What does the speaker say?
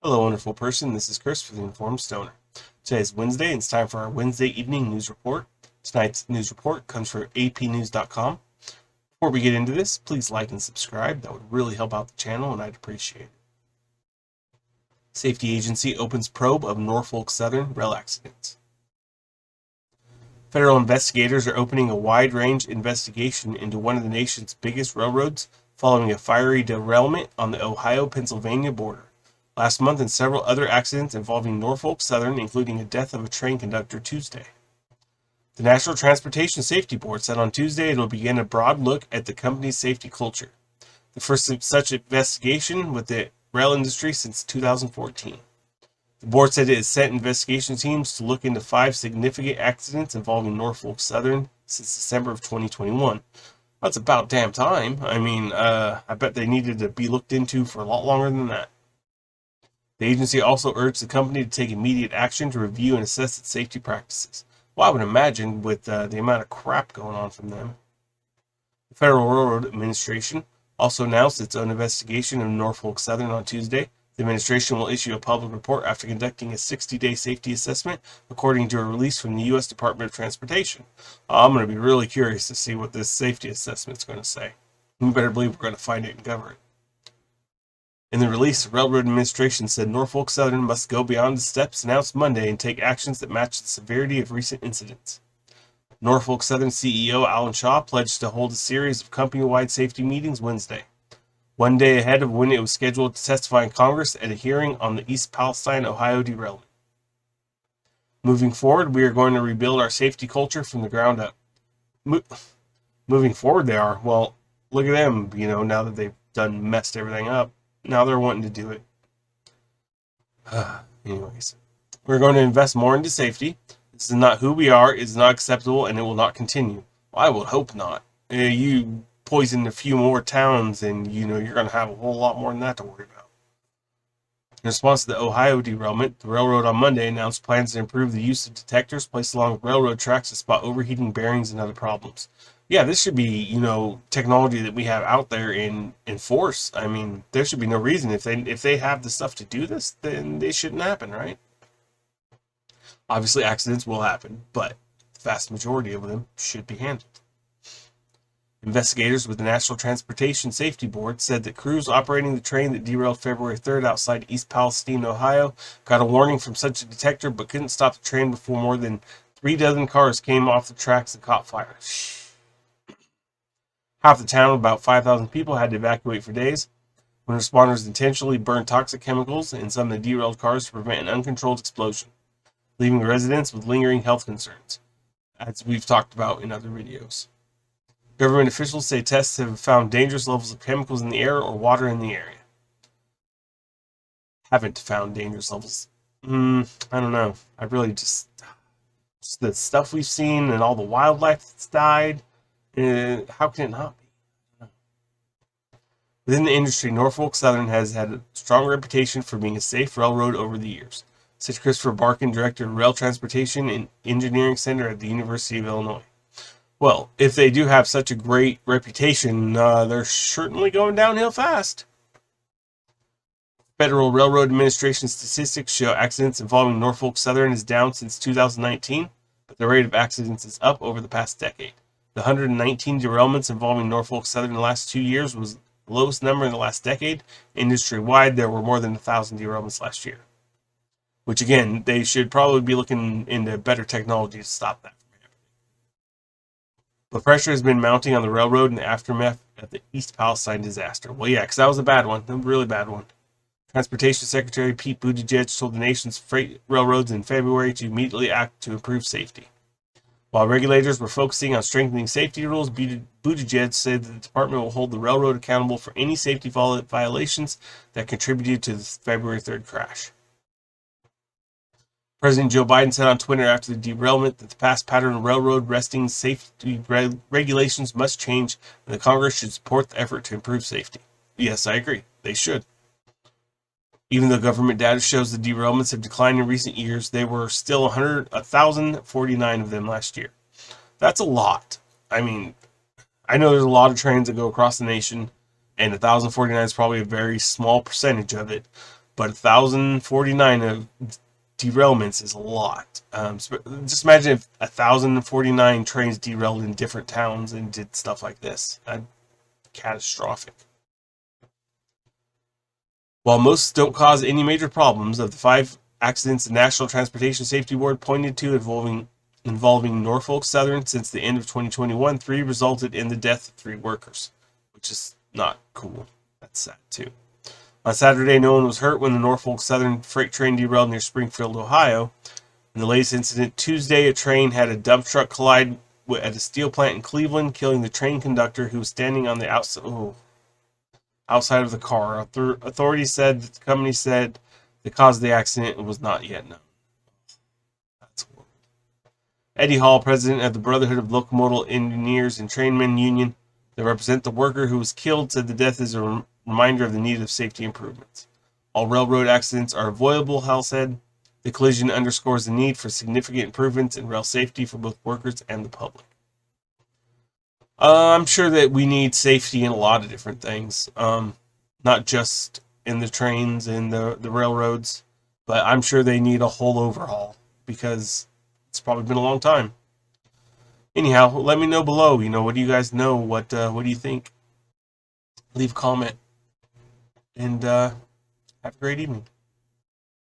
Hello, wonderful person. This is Chris for the Informed Stoner. Today is Wednesday, and it's time for our Wednesday evening news report. Tonight's news report comes from apnews.com. Before we get into this, please like and subscribe. That would really help out the channel, and I'd appreciate it. Safety Agency opens probe of Norfolk Southern rail accidents. Federal investigators are opening a wide-range investigation into one of the nation's biggest railroads following a fiery derailment on the Ohio-Pennsylvania border last month and several other accidents involving Norfolk Southern, including a death of a train conductor Tuesday. The National Transportation Safety Board said on Tuesday it will begin a broad look at the company's safety culture, the first such investigation with the rail industry since 2014. The board said it has sent investigation teams to look into 5 significant accidents involving Norfolk Southern since December of 2021. That's about damn time. I bet they needed to be looked into for a lot longer than that. The agency also urged the company to take immediate action to review and assess its safety practices. Well, I would imagine with the amount of crap going on from them. The Federal Railroad Administration also announced its own investigation of Norfolk Southern on Tuesday. The administration will issue a public report after conducting a 60-day safety assessment, according to a release from the U.S. Department of Transportation. I'm going to be really curious to see what this safety assessment is going to say. You better believe we're going to find it and cover it. In the release, the Railroad Administration said Norfolk Southern must go beyond the steps announced Monday and take actions that match the severity of recent incidents. Norfolk Southern CEO Alan Shaw pledged to hold a series of company-wide safety meetings Wednesday, one day ahead of when it was scheduled to testify in Congress at a hearing on the East Palestine, Ohio derailment. Moving forward, we are going to rebuild our safety culture from the ground up. Moving forward, they are. Well, look at them, now that they've messed everything up. Now they're wanting to do it. Anyways, we're going to invest more into safety. This is not who we are. It is not acceptable, and it will not continue. Well, I would hope not. You poison a few more towns, and you're going to have a whole lot more than that to worry about. In response to the Ohio derailment, the railroad on Monday announced plans to improve the use of detectors placed along railroad tracks to spot overheating bearings and other problems. Yeah, this should be, technology that we have out there in force. There should be no reason if they have the stuff to do this, then it shouldn't happen, right? Obviously, accidents will happen, but the vast majority of them should be handled. Investigators with the National Transportation Safety Board said that crews operating the train that derailed February 3rd outside East Palestine, Ohio, got a warning from such a detector but couldn't stop the train before more than 3 dozen cars came off the tracks and caught fire. Half the town, about 5,000 people, had to evacuate for days when responders intentionally burned toxic chemicals in some of the derailed cars to prevent an uncontrolled explosion, leaving residents with lingering health concerns, as we've talked about in other videos. Government officials say tests have found dangerous levels of chemicals in the air or water in the area. Haven't found dangerous levels. I don't know. I really just the stuff we've seen and all the wildlife that's died. How can it not be? Within the industry, Norfolk Southern has had a strong reputation for being a safe railroad over the years, said Christopher Barkin, director of Rail Transportation and Engineering Center at the University of Illinois. Well, if they do have such a great reputation, they're certainly going downhill fast. Federal Railroad Administration statistics show accidents involving Norfolk Southern is down since 2019, but the rate of accidents is up over the past decade. The 119 derailments involving Norfolk Southern in the last 2 years was the lowest number in the last decade. Industry-wide, there were more than 1,000 derailments last year. Which, again, they should probably be looking into better technology to stop that from happening. But pressure has been mounting on the railroad in the aftermath of the East Palestine disaster. Well, yeah, because that was a bad one, a really bad one. Transportation Secretary Pete Buttigieg told the nation's freight railroads in February to immediately act to improve safety. While regulators were focusing on strengthening safety rules, Buttigieg said that the department will hold the railroad accountable for any safety violations that contributed to the February 3rd crash. President Joe Biden said on Twitter after the derailment that the past pattern of railroad resting safety regulations must change and the Congress should support the effort to improve safety. Yes, I agree. They should. Even though government data shows the derailments have declined in recent years, there were still 1,049 of them last year. That's a lot. I know there's a lot of trains that go across the nation, and 1,049 is probably a very small percentage of it. but 1,049 of derailments is a lot. Just imagine if 1,049 trains derailed in different towns and did stuff like this. Catastrophic. While most don't cause any major problems, of the 5 accidents the National Transportation Safety Board pointed to involving Norfolk Southern since the end of 2021, 3 resulted in the death of 3 workers, which is not cool. That's sad too. On Saturday, no one was hurt when the Norfolk Southern freight train derailed near Springfield, Ohio. In the latest incident Tuesday, a train had a dump truck collide at a steel plant in Cleveland, killing the train conductor who was standing on the outside of the car. Authorities said that the company said the cause of the accident was not yet known. That's horrible. Eddie Hall, president of the Brotherhood of Locomotive Engineers and Trainmen Union that represent the worker who was killed, said the death is a reminder of the need of safety improvements. All railroad accidents are avoidable, Hall said. The collision underscores the need for significant improvements in rail safety for both workers and the public. I'm sure that we need safety in a lot of different things, not just in the trains and the railroads, but I'm sure they need a whole overhaul because it's probably been a long time. Anyhow, let me know below. What do you guys know? What do you think? Leave a comment and have a great evening.